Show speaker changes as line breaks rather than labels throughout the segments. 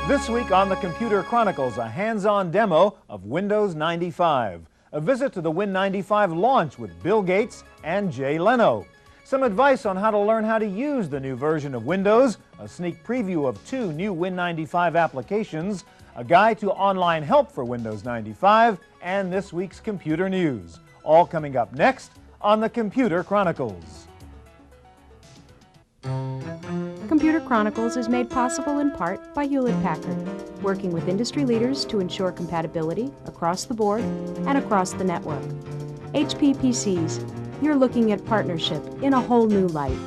This week on the Computer Chronicles, a hands-on demo of Windows 95. A visit to the Win95 launch with Bill Gates and Jay Leno. Some advice on how to learn how to use the new version of Windows, a sneak preview of 2 new Win95 applications, a guide to online help for Windows 95, and this week's computer news. All coming up next on the Computer Chronicles.
Computer Chronicles is made possible in part by Hewlett-Packard, working with industry leaders to ensure compatibility across the board and across the network. HP PCs, you're looking at partnership in a whole new light.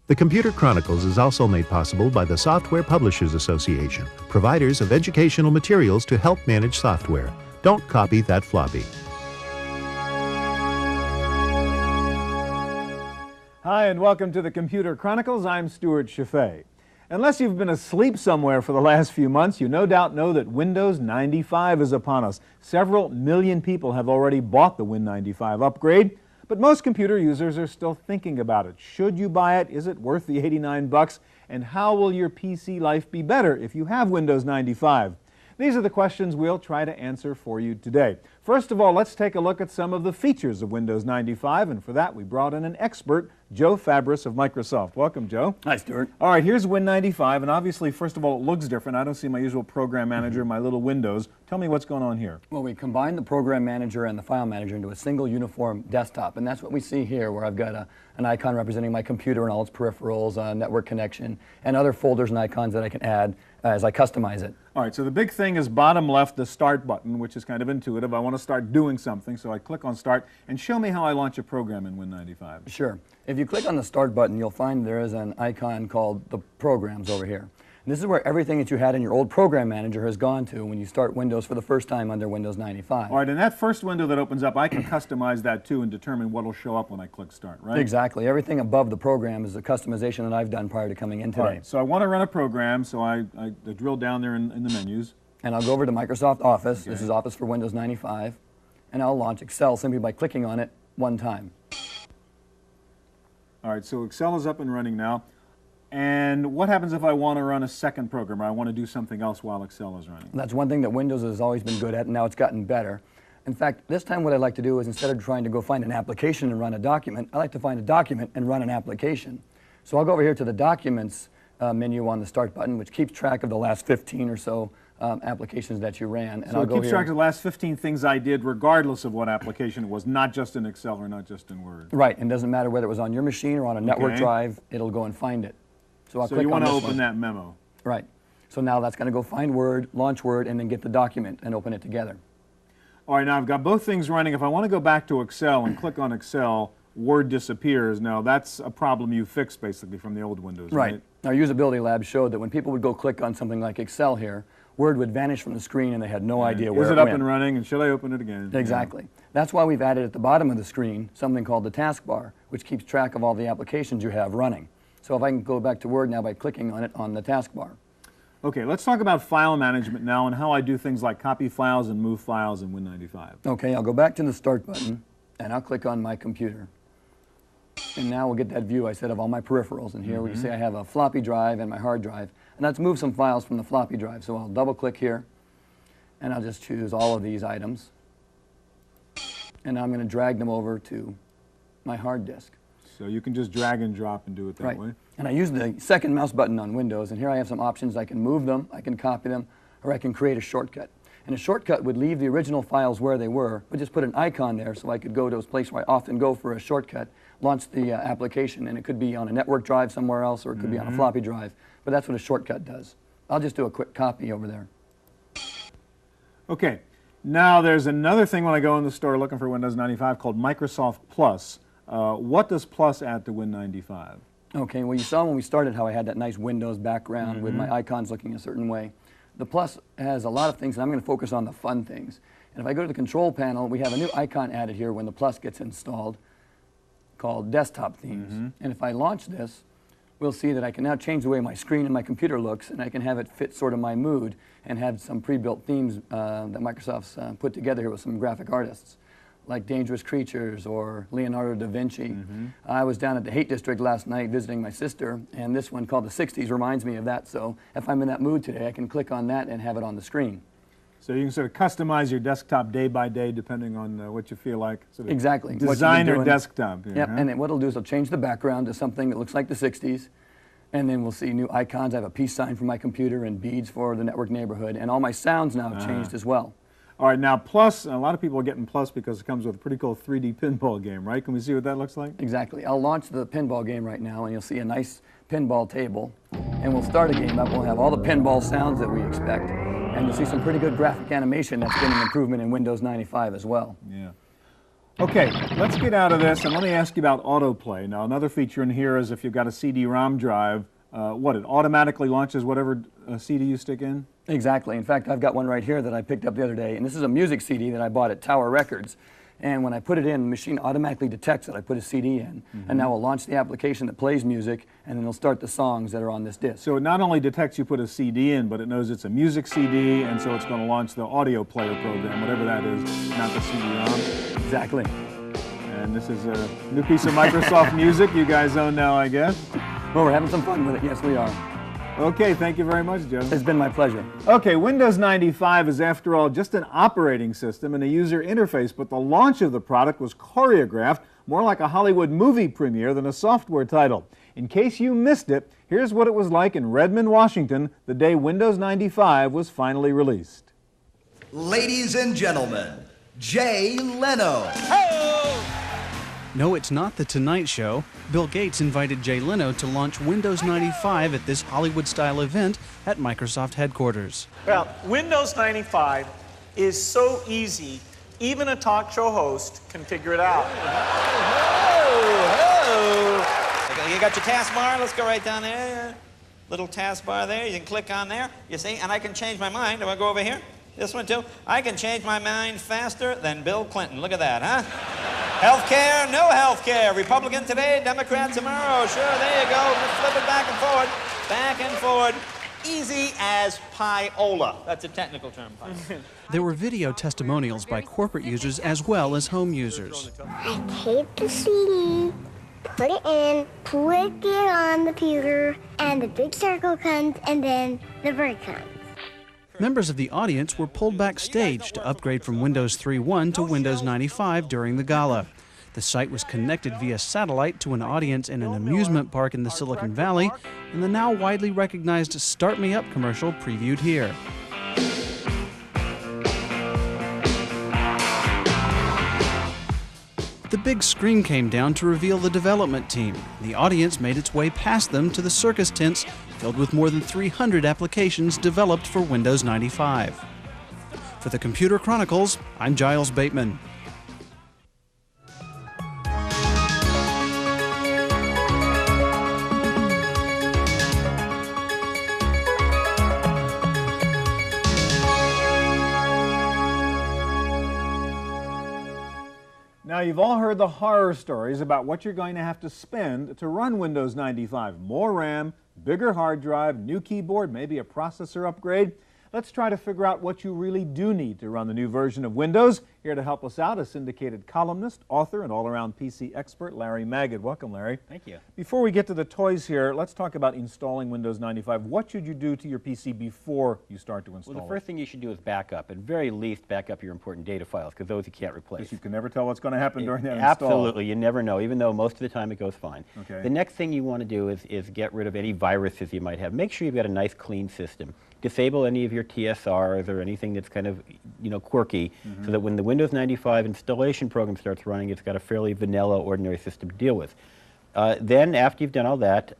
The Computer Chronicles is also made possible by the Software Publishers Association, providers of educational materials to help manage software. Don't copy that floppy.
Hi, and welcome to the Computer Chronicles. I'm Stewart Cheifet. Unless you've been asleep somewhere for the last few months, you no doubt know that Windows 95 is upon us. Several million people have already bought the Win95 upgrade, but most computer users are still thinking about it. Should you buy it? Is it worth the 89 bucks? And how will your PC life be better if you have Windows 95? These are the questions we'll try to answer for you today. First of all, let's take a look at some of the features of Windows 95, and for that we brought in an expert, Joe Fabris of Microsoft. Welcome, Joe.
Hi, Stuart.
All right, here's Win95, and obviously, first of all, it looks different. I don't see my usual program manager, my little windows. Tell me what's going on here.
Well, we combined the program manager and the file manager into a single uniform desktop, and that's what we see here, where I've got an icon representing my computer and all its peripherals, network connection, and other folders and icons that I can add as I customize it.
All right, so the big thing is bottom left, the Start button, which is kind of intuitive. I want to start doing something, so I click on Start, and show me how I launch a program in Win95.
Sure. If you click on the Start button, you'll find there is an icon called the Programs over here. And this is where everything that you had in your old program manager has gone to when you start Windows for the first time under Windows 95.
All right, and that first window that opens up, I can customize that too and determine what will show up when I click Start, right?
Exactly. Everything above the program is a customization that I've done prior to coming in today.
All right, so I want to run a program, so I drill down there in the menus.
And I'll go over to Microsoft Office. Okay. This is Office for Windows 95. And I'll launch Excel simply by clicking on it one time.
All right, so Excel is up and running now. And what happens if I want to run a second program or I want to do something else while Excel is running?
That's one thing that Windows has always been good at, and now it's gotten better. In fact, this time what I'd like to do is, instead of trying to go find an application and run a document, I like to find a document and run an application. So I'll go over here to the Documents menu on the Start button, which keeps track of the last 15 or so applications that you ran. And
so it keeps track of the last 15 things I did regardless of what application it was, not just in Excel or not just in Word.
Right, and it doesn't matter whether it was on your machine or on a network drive, it'll go and find it. So I'll click
you want
on
to
this
open
one.
that memo.
Right. So now that's going to go find Word, launch Word, and then get the document and open it together.
All right, now I've got both things running. If I want to go back to Excel and click on Excel, Word disappears. Now that's a problem you fixed basically from the old Windows, right?
Our usability lab showed that when people would go click on something like Excel here, Word would vanish from the screen and they had no idea where it went.
Is it up and running, and should I open it again?
Exactly. Yeah. That's why we've added at the bottom of the screen something called the taskbar, which keeps track of all the applications you have running. So if I can go back to Word now by clicking on it on the taskbar.
Okay, let's talk about file management now and how I do things like copy files and move files in Win95.
Okay, I'll go back to the Start button and I'll click on my computer. And now we'll get that view I said of all my peripherals. And here we see I have a floppy drive and my hard drive. And let's move some files from the floppy drive. So I'll double click here and I'll just choose all of these items. And I'm going to drag them over to my hard disk.
So you can just drag and drop and do it that way.
And I use the second mouse button on Windows, and here I have some options. I can move them, I can copy them, or I can create a shortcut. And a shortcut would leave the original files where they were, but just put an icon there so I could go to a place where I often go for a shortcut, launch the application, and it could be on a network drive somewhere else, or it could be on a floppy drive. But that's what a shortcut does. I'll just do a quick copy over there.
Okay. Now there's another thing when I go in the store looking for Windows 95 called Microsoft Plus. What does Plus add to Win95?
Okay, well you saw when we started how I had that nice Windows background with my icons looking a certain way. The Plus has a lot of things, and I'm going to focus on the fun things. And if I go to the control panel, we have a new icon added here when the Plus gets installed called Desktop Themes. And if I launch this, we'll see that I can now change the way my screen and my computer looks, and I can have it fit sort of my mood and have some pre-built themes that Microsoft's put together here with some graphic artists. like Dangerous Creatures or Leonardo da Vinci. I was down at the Hate District last night visiting my sister, and this one called The 60s reminds me of that. So if I'm in that mood today, I can click on that and have it on the screen.
So you can sort of customize your desktop day by day depending on what you feel like. Sort of
Exactly.
designer desktop. Here,
Yep,
huh?
and then what it'll do is it'll change the background to something that looks like the 60s, and then we'll see new icons. I have a peace sign for my computer and beads for the network neighborhood, and all my sounds now have changed as well.
All right, now Plus, a lot of people are getting Plus because it comes with a pretty cool 3D pinball game, right? Can we see what that looks like?
Exactly. I'll launch the pinball game right now, and you'll see a nice pinball table, and we'll start a game up. We'll have all the pinball sounds that we expect, and you'll see some pretty good graphic animation that's been an improvement in Windows 95 as well.
Yeah. Okay, let's get out of this, and let me ask you about autoplay. Now, another feature in here is if you've got a CD-ROM drive, it automatically launches whatever CD you stick in?
Exactly. In fact, I've got one right here that I picked up the other day, and this is a music CD that I bought at Tower Records. And when I put it in, the machine automatically detects that I put a CD in, and now will launch the application that plays music, and then it'll start the songs that are on this disc.
So it not only detects you put a CD in, but it knows it's a music CD, and so it's going to launch the audio player program, whatever that is, not the CD-ROM.
Exactly.
And this is a new piece of Microsoft Music you guys own now, I guess.
Well, we're having some fun with it. Yes, we are.
Okay, thank you very much, Joe.
It's been my pleasure.
Okay, Windows 95 is, after all, just an operating system and a user interface, but the launch of the product was choreographed more like a Hollywood movie premiere than a software title. In case you missed it, here's what it was like in Redmond, Washington, the day Windows 95 was finally released.
Ladies and gentlemen, Jay Leno.
No, it's not The Tonight Show. Bill Gates invited Jay Leno to launch Windows 95 at this Hollywood-style event at Microsoft headquarters.
Well, Windows 95 is so easy, even a talk show host can figure it out.
Okay, you got your taskbar, let's go right down there. Little taskbar there, you can click on there, you see, and I can change my mind. Do I go over here? This one too? I can change my mind faster than Bill Clinton. Look at that, huh? Healthcare, no healthcare. Republican today, Democrat tomorrow. Sure, there you go. Just flip it back and forward. Back and forward. Easy as pie-ola. That's a technical term.
There were video testimonials by corporate users as well as home users.
I tape the CD, put it in, click it on the computer, and the big circle comes, and then the bird comes.
Members of the audience were pulled backstage to upgrade from Windows 3.1 to Windows 95 during the gala. The site was connected via satellite to an audience in an amusement park in the Silicon Valley, and the now widely recognized Start Me Up commercial previewed here. The big screen came down to reveal the development team. The audience made its way past them to the circus tents filled with more than 300 applications developed for Windows 95. For the Computer Chronicles, I'm Giles Bateman.
Now, you've all heard the horror stories about what you're going to have to spend to run Windows 95. More RAM, bigger hard drive, new keyboard, maybe a processor upgrade. Let's try to figure out what you really do need to run the new version of Windows. Here to help us out, a syndicated columnist, author, and all-around PC expert, Larry Magid. Welcome, Larry.
Thank you.
Before we get to the toys here, let's talk about installing Windows 95. What should you do to your PC before you start to install it?
Well, the first thing you should do is back up. At very least, back up your important data files, because those you can't replace.
Because you can never tell what's going to happen during that install.
Absolutely. You never know, even though most of the time it goes fine.
Okay.
The next thing you want to do is get rid of any viruses you might have. Make sure you've got a nice, clean system. Disable any of your TSRs or anything that's kind of, quirky, so that when the Windows 95 installation program starts running, it's got a fairly vanilla, ordinary system to deal with. Then, after you've done all that,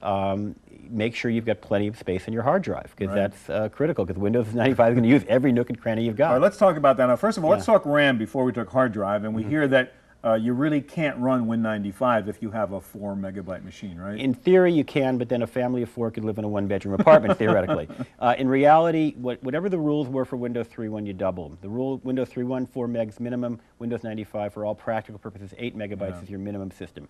make sure you've got plenty of space in your hard drive, because that's critical, because Windows 95 is going to use every nook and cranny you've got.
All right, let's talk about that now. First of all, let's talk RAM before we talk hard drive, and we hear that you really can't run Win95 if you have a 4 megabyte machine, right?
In theory, you can, but then a family of 4 could live in a one-bedroom apartment, theoretically. In reality, whatever the rules were for Windows 3.1, you double them. The rule, Windows 3.1, 4 megs minimum. Windows 95, for all practical purposes, 8 megabytes is your minimum system.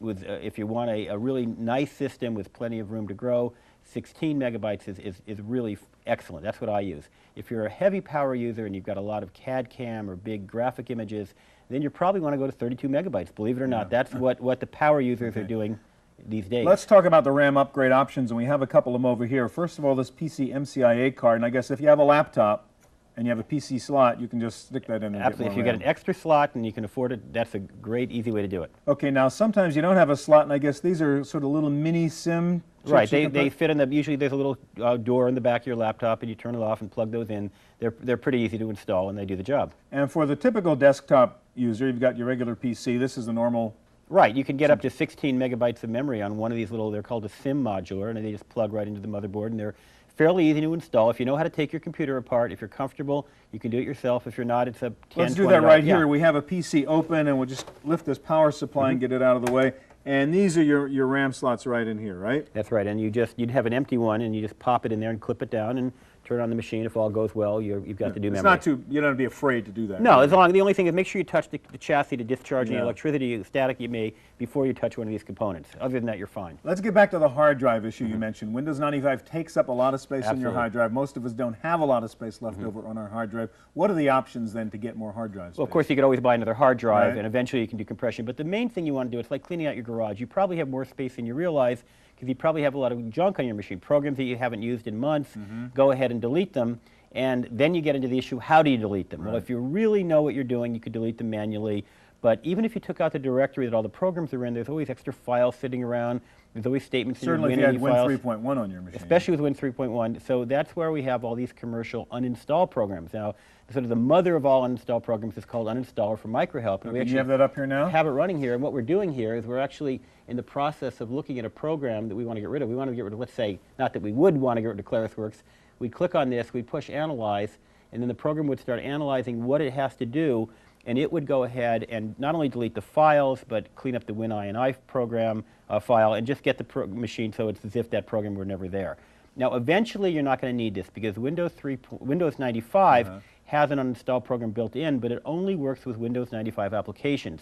If you want a really nice system with plenty of room to grow, 16 megabytes is really excellent. That's what I use. If you're a heavy power user and you've got a lot of CAD/CAM or big graphic images, then you probably want to go to 32 megabytes. Believe it or not, that's what the power users are doing these days.
Let's talk about the RAM upgrade options, and we have a couple of them over here. First of all, this PC MCIA card, and I guess if you have a laptop and you have a PC slot, you can just stick that in and
Absolutely.
get more
If you
RAM.
get an extra slot and you can afford it, that's a great, easy way to do it.
Okay, now sometimes you don't have a slot, and I guess these are sort of little mini SIM chips.
Right, they fit in the, usually there's a little door in the back of your laptop, and you turn it off and plug those in. They're pretty easy to install, and they do the job.
And for the typical desktop user, you've got your regular PC. This is the normal.
Right, you can get up to 16 megabytes of memory on one of these little, they're called a SIM modular, and they just plug right into the motherboard, and they're fairly easy to install. If you know how to take your computer apart, if you're comfortable, you can do it yourself. If you're not, it's a 10,
Let's do
$20
that right
yeah.
here. We have a PC open, and we'll just lift this power supply and get it out of the way. And these are your RAM slots right in here, right?
That's right, and you'd have an empty one, and you just pop it in there and clip it down and turn on the machine. If all goes well, you've got to do memory.
It's not too, you don't have to be afraid to do that.
No,
right?
the only thing is make sure you touch the chassis to discharge any electricity, static you may, before you touch one of these components. Other than that, you're fine.
Let's get back to the hard drive issue you mentioned. Windows 95 takes up a lot of space in your hard drive. Most of us don't have a lot of space left over on our hard drive. What are the options then to get more hard drive space?
Well, of course, you could always buy another hard drive,
Right.
and eventually you can do compression. But the main thing you want to do, it's like cleaning out your garage. You probably have more space than you realize, because you probably have a lot of junk on your machine. Programs that you haven't used in months, go ahead and delete them. And then you get into the issue, how do you delete them? Well, if you really know what you're doing, you could delete them manually. But even if you took out the directory that all the programs are in, there's always extra files sitting around. There's always statements
Certainly
in
if
your
you
Win
had
files.
Win 3.1 on your machine.
Especially with Win 3.1. So that's where we have all these commercial uninstall programs. Now, sort of the mother of all uninstall programs is called Uninstaller for MicroHelp. And we actually
you have that up here now?
have it running here. And what we're doing here is we're actually in the process of looking at a program that we want to get rid of. We want to get rid of, let's say, not that we would want to get rid of ClarisWorks. We'd click on this, we'd push Analyze, and then the program would start analyzing what it has to do, and it would go ahead and not only delete the files, but clean up the WinINI program file and just get the machine so it's as if that program were never there. Now, eventually, you're not going to need this because Windows 95 has an uninstall program built in, but it only works with Windows 95 applications.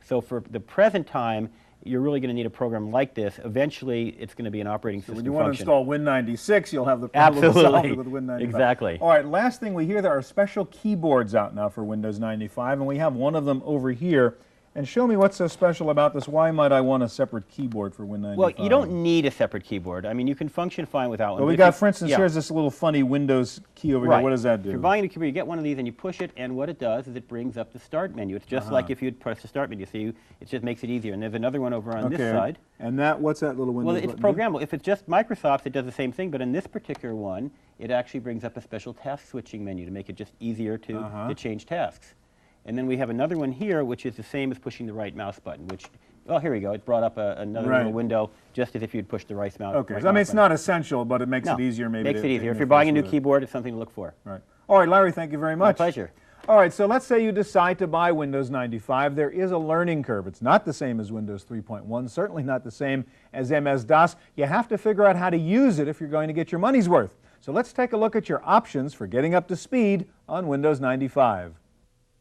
So for the present time, you're really going to need a program like this. Eventually, it's going to be an operating system
When you want
function.
to install Win96, you'll have the problem solved with Win95.
Exactly.
All right, last thing we hear, there are special keyboards out now for Windows 95, and we have one of them over here. And show me what's so special about this. Why might I want a separate keyboard for Win95?
Well, you don't need a separate keyboard. I mean, you can function fine without one.
Well, we got, for instance, here's this little funny Windows key over here. What does that do?
If you're buying a keyboard, you get one of these and you push it, and what it does is it brings up the start menu. It's just like if you'd press the start menu. So it just makes it easier. And there's another one over on this side.
And what's that little Windows
Well, it's
button
programmable. If it's just Microsoft, it does the same thing. But in this particular one, it actually brings up a special task switching menu to make it just easier to change tasks. And then we have another one here, which is the same as pushing the right mouse button, which, well, here we go. It brought up another little window, just as if you'd push the right mouse
Okay, so I mean, it's not essential, but it makes it easier maybe.
Makes it easier. If you're buying a new keyboard, it's something to look for.
Right. All right, Larry, thank you very much.
My pleasure.
All right, so let's say you decide to buy Windows 95. There is a learning curve. It's not the same as Windows 3.1, certainly not the same as MS-DOS. You have to figure out how to use it if you're going to get your money's worth. So let's take a look at your options for getting up to speed on Windows 95.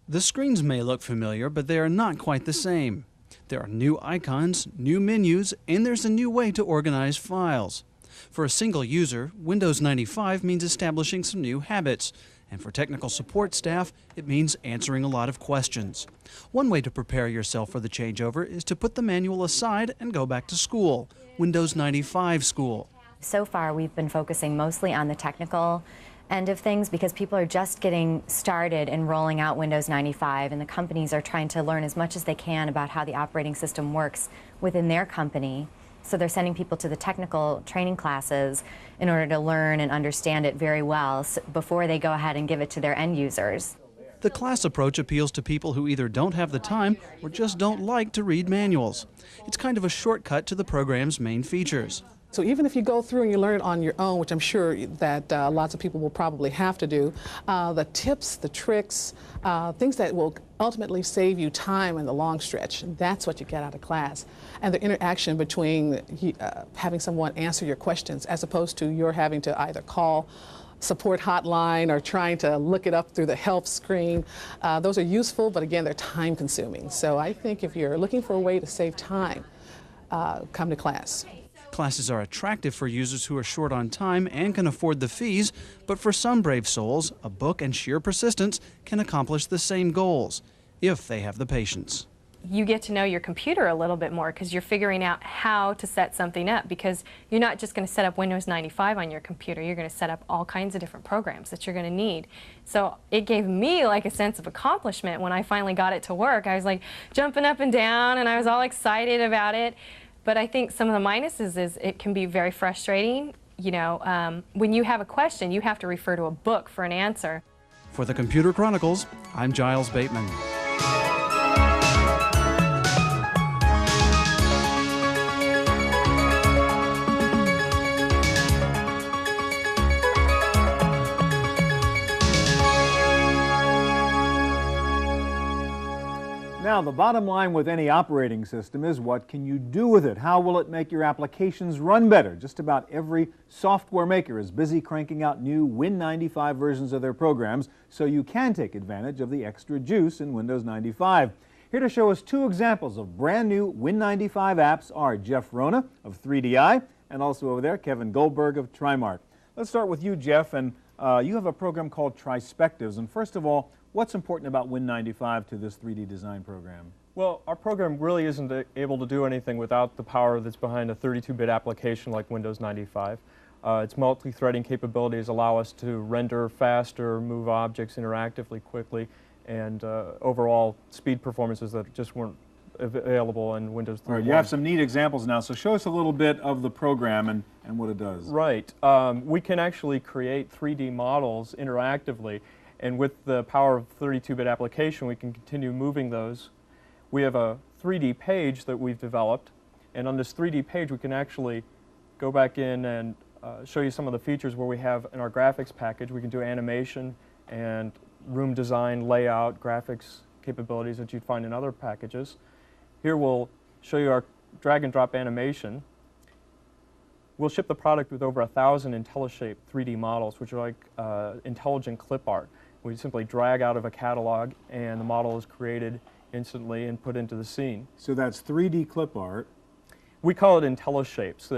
The screens may look familiar, but they are not quite the same. There are new icons, new menus, and there's a new way to organize files. For a single user, Windows 95 means establishing some new habits. And for technical support staff, it means answering a lot of questions. One way to prepare yourself for the changeover is to put the manual aside and go back to school, Windows 95 School.
So far, we've been focusing mostly on the technical end of things because people are just getting started in rolling out Windows 95, and the companies are trying to learn as much as they can about how the operating system works within their company. So they're sending people to the technical training classes in order to learn and understand it very well before they go ahead and give it to their end users.
The class approach appeals to people who either don't have the time or just don't like to read manuals. It's kind of a shortcut to the program's main features.
So even if you go through and you learn it on your own, which I'm sure that lots of people will probably have to do, the tips, the tricks, things that will ultimately save you time in the long stretch, that's what you get out of class. And the interaction between having someone answer your questions as opposed to your having to either call support hotline or trying to look it up through the help screen. Those are useful, but again, they're time consuming. So I think if you're looking for a way to save time, come to class.
Classes are attractive for users who are short on time and can afford the fees, but for some brave souls, a book and sheer persistence can accomplish the same goals. if they have the patience.
You get to know your computer a little bit more because you're figuring out how to set something up, because you're not just going to set up Windows 95 on your computer, you're going to set up all kinds of different programs that you're going to need. So it gave me like a sense of accomplishment when I finally got it to work. I was like jumping up and down and I was all excited about it. But I think some of the minuses is it can be very frustrating. You know, when you have a question, you have to refer to a book for an answer.
For the Computer Chronicles, I'm Giles Bateman.
Now, the bottom line with any operating system is what can you do with it? How will it make your applications run better? Just about every software maker is busy cranking out new Win95 versions of their programs, so you can take advantage of the extra juice in Windows 95. Here to show us two examples of brand new Win95 apps are Jeff Rona of 3DI and also over there Kevin Goldberg of Trimark. Let's start with you, Jeff, and you have a program called Trispectives. And first of all, what's important about Win95 to this 3D design program?
Well, our program really isn't able to do anything without the power that's behind a 32-bit application like Windows 95. Its multi-threading capabilities allow us to render faster, move objects interactively quickly, and overall speed performances that just weren't available in Windows 3.1.
Right, you have some neat examples now, so show us a little bit of the program and what it does.
Right. We can actually create 3D models interactively. And with the power of 32-bit application, we can continue moving those. We have a 3D page that we've developed, and on this 3D page we can actually go back in and show you some of the features where we have in our graphics package. We can do animation and room design, layout, graphics capabilities that you'd find in other packages. Here we'll show you our drag and drop animation. We'll ship the product with over 1,000 IntelliShape 3D models, which are like intelligent clip art. We simply drag out of a catalog and the model is created instantly and put into the scene.
So that's 3D clip art.
We call it IntelliShapes.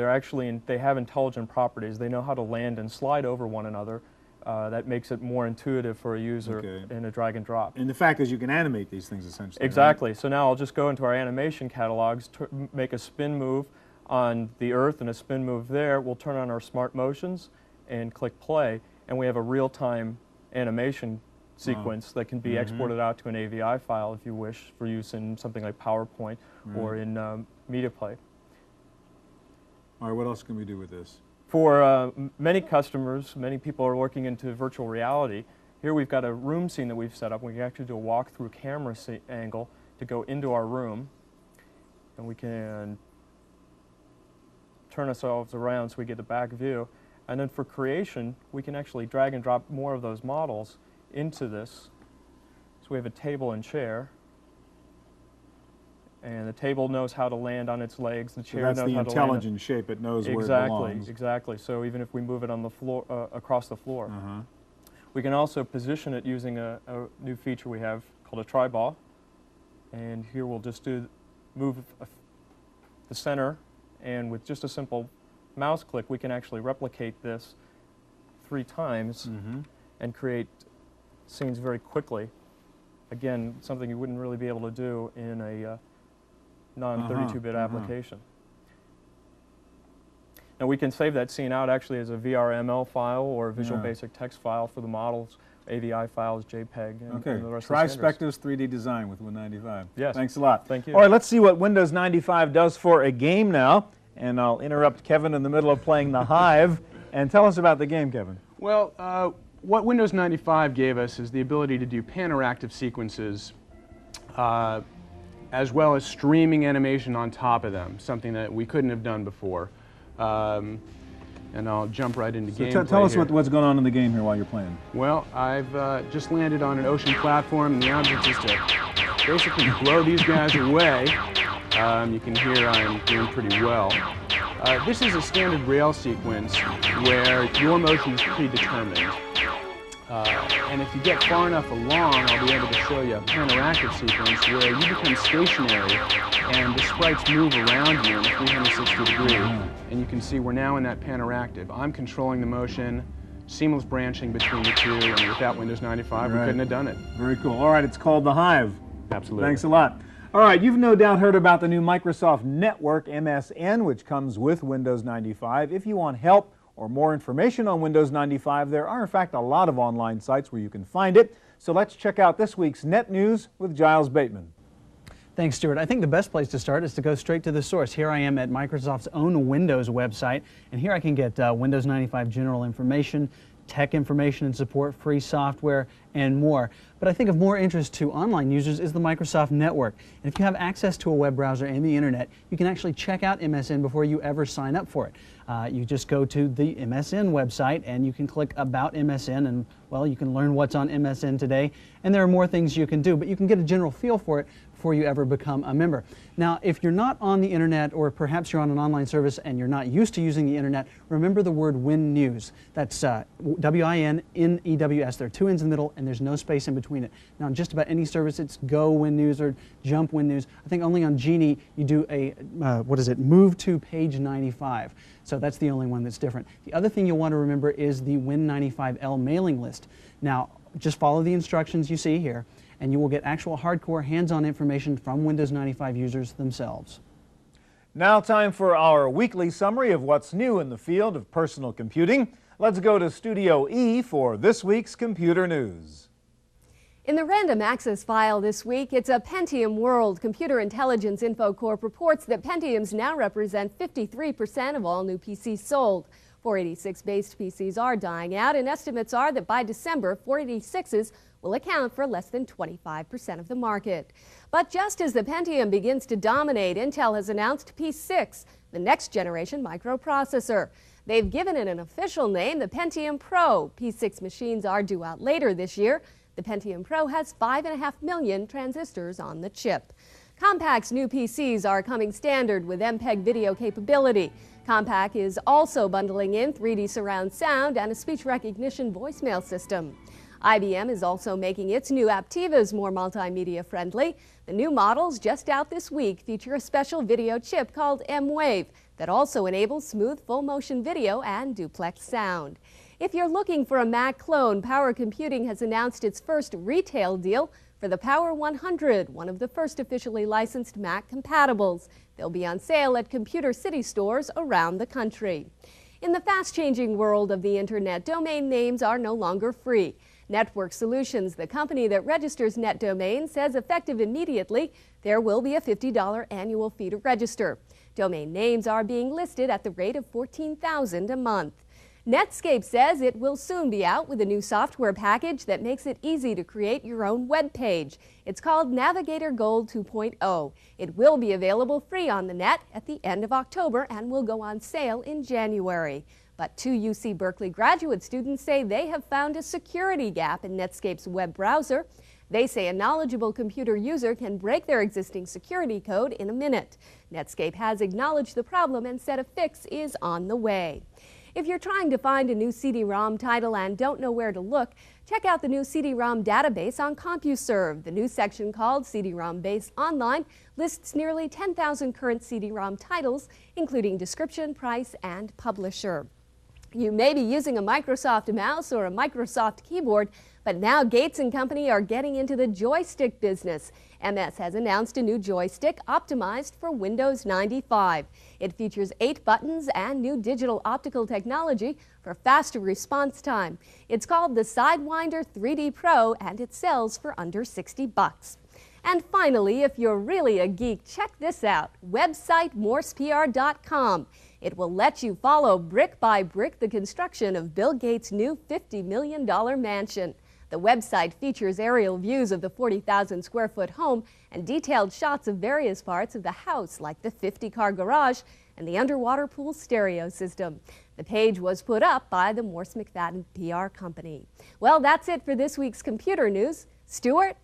They have intelligent properties. They know how to land and slide over one another. That makes it more intuitive for a user in a drag and drop.
And the fact is you can animate these things essentially.
Exactly.
Right?
So now I'll just go into our animation catalogs, make a spin move on the Earth and a spin move there. We'll turn on our smart motions and click play, and we have a real-time animation sequence that can be exported out to an AVI file if you wish for use in something like PowerPoint or in MediaPlay.
All right, what else can we do with this?
For many customers, many people are looking into virtual reality. Here we've got a room scene that we've set up. We can actually do a walk-through camera angle to go into our room, and we can turn ourselves around so we get the back view. And then for creation, we can actually drag and drop more of those models into this. So we have a table and chair. And the table knows how to land on its legs. The chair knows how to land.
That's the intelligent shape. It knows where it belongs.
Exactly. So even if we move it on the floor, across the floor. We can also position it using a new feature we have called a tri-ball. And here we'll just move the center, and with just a simple mouse click, we can actually replicate this 3 times and create scenes very quickly. Again, something you wouldn't really be able to do in a non-32-bit application. Now we can save that scene out actually as a VRML file or a Visual Basic Text file for the models, AVI files, JPEG, and the rest of the
Trispectives 3D design with Win95.
Yes.
Thanks a lot.
Thank you.
All right, let's see what Windows 95 does for a game now. And I'll interrupt Kevin in the middle of playing The Hive. And tell us about the game, Kevin.
Well, what Windows 95 gave us is the ability to do pan-interactive sequences as well as streaming animation on top of them, something that we couldn't have done before. And I'll jump right into gameplay.
Tell us what's going on in the game here while you're playing.
Well, I've just landed on an ocean platform, and the object is to basically blow these guys away. You can hear I'm doing pretty well. This is a standard rail sequence where your motion is predetermined. And if you get far enough along, I'll be able to show you a pan-interactive sequence where you become stationary and the sprites move around you in a 360 degree. And you can see we're now in that pan-interactive. I'm controlling the motion, seamless branching between the two, and without Windows 95, we couldn't have done it.
Very cool. All right, it's called The Hive.
Absolutely.
Thanks a lot. All right, you've no doubt heard about the new Microsoft Network, MSN, which comes with Windows 95. If you want help or more information on Windows 95, there are in fact a lot of online sites where you can find it. So let's check out this week's Net News with Giles Bateman.
Thanks, Stuart. I think the best place to start is to go straight to the source. Here I am at Microsoft's own Windows website, and here I can get Windows 95 general information, tech information and support, free software, and more. But I think of more interest to online users is the Microsoft Network. And if you have access to a web browser and the internet, you can actually check out MSN before you ever sign up for it. You just go to the MSN website and you can click About MSN, and well, you can learn what's on MSN today. And there are more things you can do, but you can get a general feel for it before you ever become a member. Now, if you're not on the internet, or perhaps you're on an online service and you're not used to using the internet, remember the word Win News. That's W-I-N-N-E-W-S. There are two N's in the middle and there's no space in between it. Now, on just about any service, it's Go Win News or Jump Win News. I think only on Genie you do a, move to page 95. So that's the only one that's different. The other thing you'll want to remember is the Win95L mailing list. Now, just follow the instructions you see here, and you will get actual hardcore hands-on information from Windows 95 users themselves.
Now time for our weekly summary of what's new in the field of personal computing. Let's go to Studio E for this week's computer news.
In the random access file this week, it's a Pentium world. Computer Intelligence Info Corp reports that Pentiums now represent 53% of all new PCs sold. 486-based PCs are dying out, and estimates are that by December, 486s will account for less than 25% of the market. But just as the Pentium begins to dominate, Intel has announced P6, the next generation microprocessor. They've given it an official name, the Pentium Pro. P6 machines are due out later this year. The Pentium Pro has 5.5 million transistors on the chip. Compact's new PCs are coming standard with MPEG video capability. Compaq is also bundling in 3D surround sound and a speech recognition voicemail system. IBM is also making its new Aptivas more multimedia friendly. The new models just out this week feature a special video chip called M-Wave that also enables smooth full motion video and duplex sound. If you're looking for a Mac clone, Power Computing has announced its first retail deal for the Power 100, one of the first officially licensed Mac compatibles. They'll be on sale at Computer City stores around the country. In the fast-changing world of the Internet, domain names are no longer free. Network Solutions, the company that registers net domains, says effective immediately, there will be a $50 annual fee to register. Domain names are being listed at the rate of $14,000 a month. Netscape says it will soon be out with a new software package that makes it easy to create your own web page. It's called Navigator Gold 2.0. It will be available free on the net at the end of October and will go on sale in January. But two UC Berkeley graduate students say they have found a security gap in Netscape's web browser. They say a knowledgeable computer user can break their existing security code in a minute. Netscape has acknowledged the problem and said a fix is on the way. If you're trying to find a new CD-ROM title and don't know where to look, check out the new CD-ROM database on CompuServe. The new section called CD-ROM Base Online lists nearly 10,000 current CD-ROM titles, including description, price, and publisher. You may be using a Microsoft mouse or a Microsoft keyboard, but now Gates & Company are getting into the joystick business. MS has announced a new joystick optimized for Windows 95. It features 8 buttons and new digital optical technology for faster response time. It's called the Sidewinder 3D Pro, and it sells for under $60. And finally, if you're really a geek, check this out, website morsepr.com. It will let you follow brick by brick the construction of Bill Gates' new $50 million mansion. The website features aerial views of the 40,000 square foot home and detailed shots of various parts of the house, like the 50-car garage and the underwater pool stereo system. The page was put up by the Morse McFadden PR company. Well, that's it for this week's computer news. Stewart?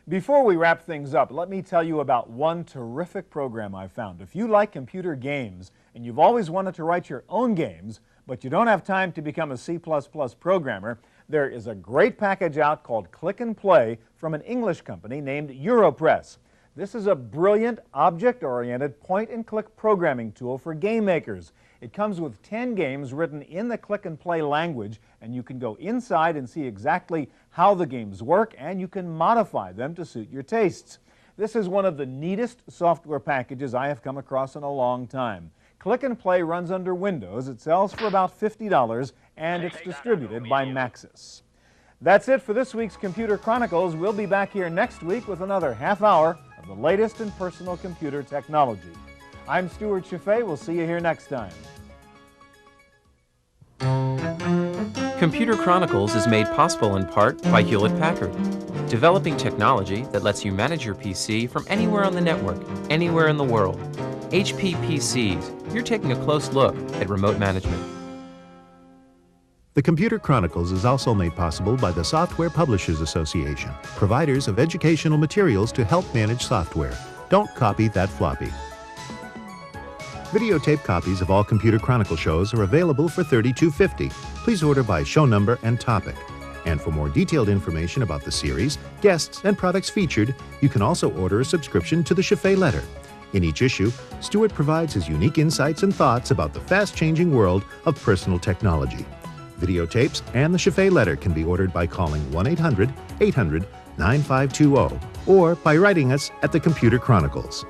Before we wrap things up, let me tell you about one terrific program I found. If you like computer games and you've always wanted to write your own games, but you don't have time to become a C++ programmer, there is a great package out called Click and Play from an English company named Europress. This is a brilliant, object-oriented, point-and-click programming tool for game makers. It comes with 10 games written in the click-and-play language, and you can go inside and see exactly how the games work, and you can modify them to suit your tastes. This is one of the neatest software packages I have come across in a long time. Click and Play runs under Windows. It sells for about $50, and it's distributed by Maxis. That's it for this week's Computer Chronicles. We'll be back here next week with another half hour of the latest in personal computer technology. I'm Stewart Cheifet. We'll see you here next time.
Computer Chronicles is made possible in part by Hewlett Packard, developing technology that lets you manage your PC from anywhere on the network, anywhere in the world. HP PCs, you're taking a close look at remote management.
The Computer Chronicles is also made possible by the Software Publishers Association, providers of educational materials to help manage software. Don't copy that floppy. Videotape copies of all Computer Chronicle shows are available for $32.50. Please order by show number and topic. And for more detailed information about the series, guests, and products featured, you can also order a subscription to the Cheifet Letter. In each issue, Stewart provides his unique insights and thoughts about the fast-changing world of personal technology. Videotapes and the Cheifet Letter can be ordered by calling 1-800-800-9520 or by writing us at the Computer Chronicles.